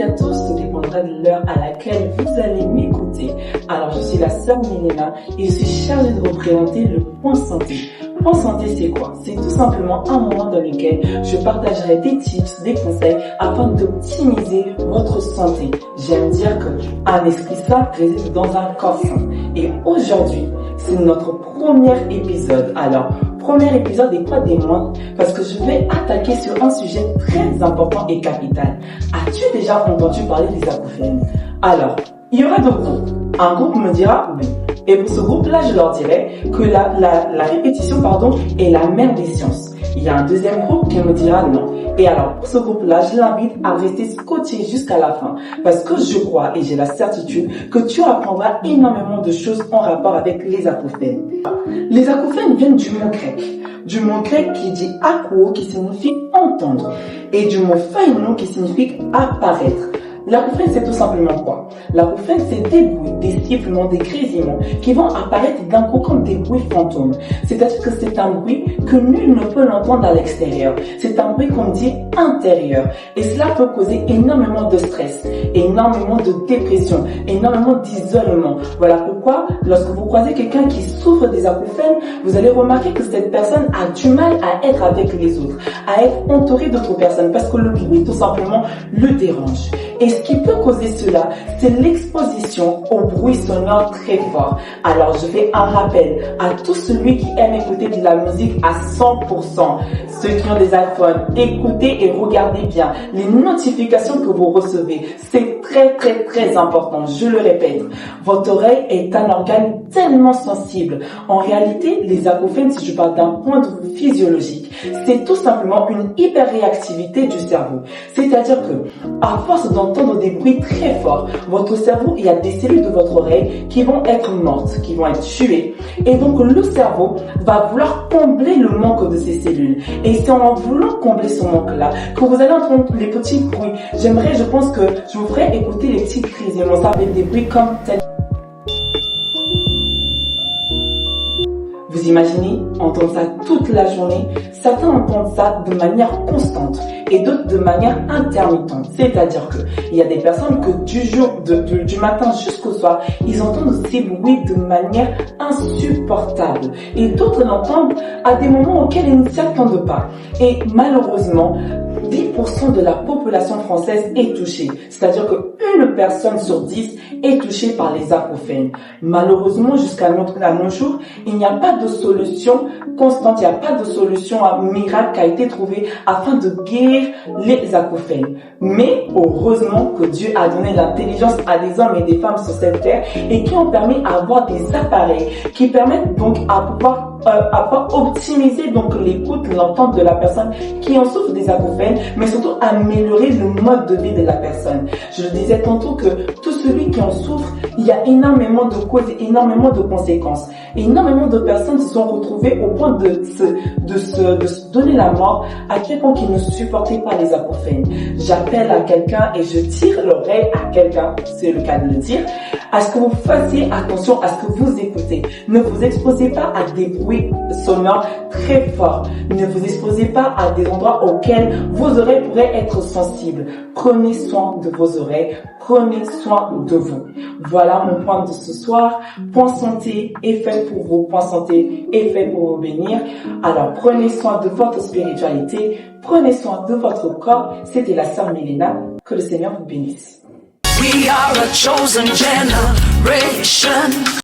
à tous, tout dépendra de l'heure à laquelle vous allez m'écouter. Alors, je suis la sœur Milena et je suis chargée de vous présenter le Point Santé. Point Santé, c'est quoi? C'est tout simplement un moment dans lequel je partagerai des tips, des conseils afin d'optimiser votre santé. J'aime dire qu'un esprit sain réside dans un corps sain. Et aujourd'hui, c'est notre premier épisode. Alors, premier épisode et pas des moindres, parce que je vais attaquer sur un sujet très important et capital. As-tu déjà entendu parler des acouphènes? Alors, il y aura deux groupes. Un groupe me dira oui. Et pour ce groupe-là, je leur dirai que la répétition, est la mère des sciences. Il y a un deuxième groupe qui me dira non. Et alors, pour ce groupe-là, je l'invite à rester scotché jusqu'à la fin. Parce que je crois, et j'ai la certitude, que tu apprendras énormément de choses en rapport avec les acouphènes. Les acouphènes viennent du mot grec. Du mot grec qui dit akouo, qui signifie entendre. Et du mot phaino, qui signifie apparaître. L'acouphène, c'est tout simplement quoi? L'acouphène, c'est des bruits, des sifflements, des grésillements qui vont apparaître d'un coup comme des bruits fantômes. C'est-à-dire que c'est un bruit que nul ne peut l'entendre à l'extérieur. C'est un bruit qu'on dit intérieur. Et cela peut causer énormément de stress, énormément de dépression, énormément d'isolement. Voilà pourquoi, lorsque vous croisez quelqu'un qui souffre des acouphènes, vous allez remarquer que cette personne a du mal à être avec les autres, à être entourée d'autres personnes, parce que le bruit, tout simplement, le dérange. Et ce qui peut causer cela, c'est l'exposition au bruit sonore très fort. Alors, je fais un rappel à tout celui qui aime écouter de la musique à 100%. Ceux qui ont des iPhones, écoutez et regardez bien les notifications que vous recevez. C'est très important, je le répète. Votre oreille est un organe tellement sensible. En réalité, les acouphènes, si je parle d'un point de vue physiologique, c'est tout simplement une hyperréactivité du cerveau. C'est-à-dire que, à force d'entendre des bruits très forts, votre cerveau, il y a des cellules de votre oreille qui vont être mortes, qui vont être tuées. Et donc, le cerveau va vouloir combler le manque de ces cellules. Et c'est en voulant combler ce manque-là que vous allez entendre les petits bruits. Je pense que je vous ferai écouter les petits grésillements. Ça avec des bruits comme tel. Vous imaginez entendre ça toute la journée? Certains entendent ça de manière constante et d'autres de manière intermittente. C'est-à-dire que il y a des personnes que du matin jusqu'au soir, ils entendent ces bruits de manière insupportable. Et d'autres l'entendent à des moments auxquels ils ne s'y attendent pas. Et malheureusement, 10% de la population française est touchée. C'est-à-dire qu'une personne sur 10 est touchée par les acouphènes. Malheureusement, jusqu'à nos jours, il n'y a pas de solution constante, il n'y a pas de solution miracle qui a été trouvée afin de guérir les acouphènes. Mais heureusement que Dieu a donné l'intelligence à des hommes et des femmes sur cette terre et qui ont permis d'avoir des appareils qui permettent donc à pouvoir optimiser donc l'écoute, l'entente de la personne qui en souffre des acouphènes, mais surtout améliorer le mode de vie de la personne. Je le disais tantôt que tout celui qui en souffre, il y a énormément de causes, énormément de conséquences. Énormément de personnes se sont retrouvées au point de se donner la mort à quelqu'un qui ne supportait pas les acouphènes. J'appelle à quelqu'un et je tire l'oreille à quelqu'un, c'est le cas de le dire, à ce que vous fassiez attention à ce que vous écoutez. Ne vous exposez pas à des bruits sonores très forts. Ne vous exposez pas à des endroits auxquels vos oreilles pourraient être sensibles. Prenez soin de vos oreilles. Prenez soin de vous. Voilà mon point de ce soir. Point Santé est fait pour vous. Point Santé est fait pour vous bénir. Alors prenez soin de votre spiritualité. Prenez soin de votre corps. C'était la sœur Milena. Que le Seigneur vous bénisse. We are a chosen generation.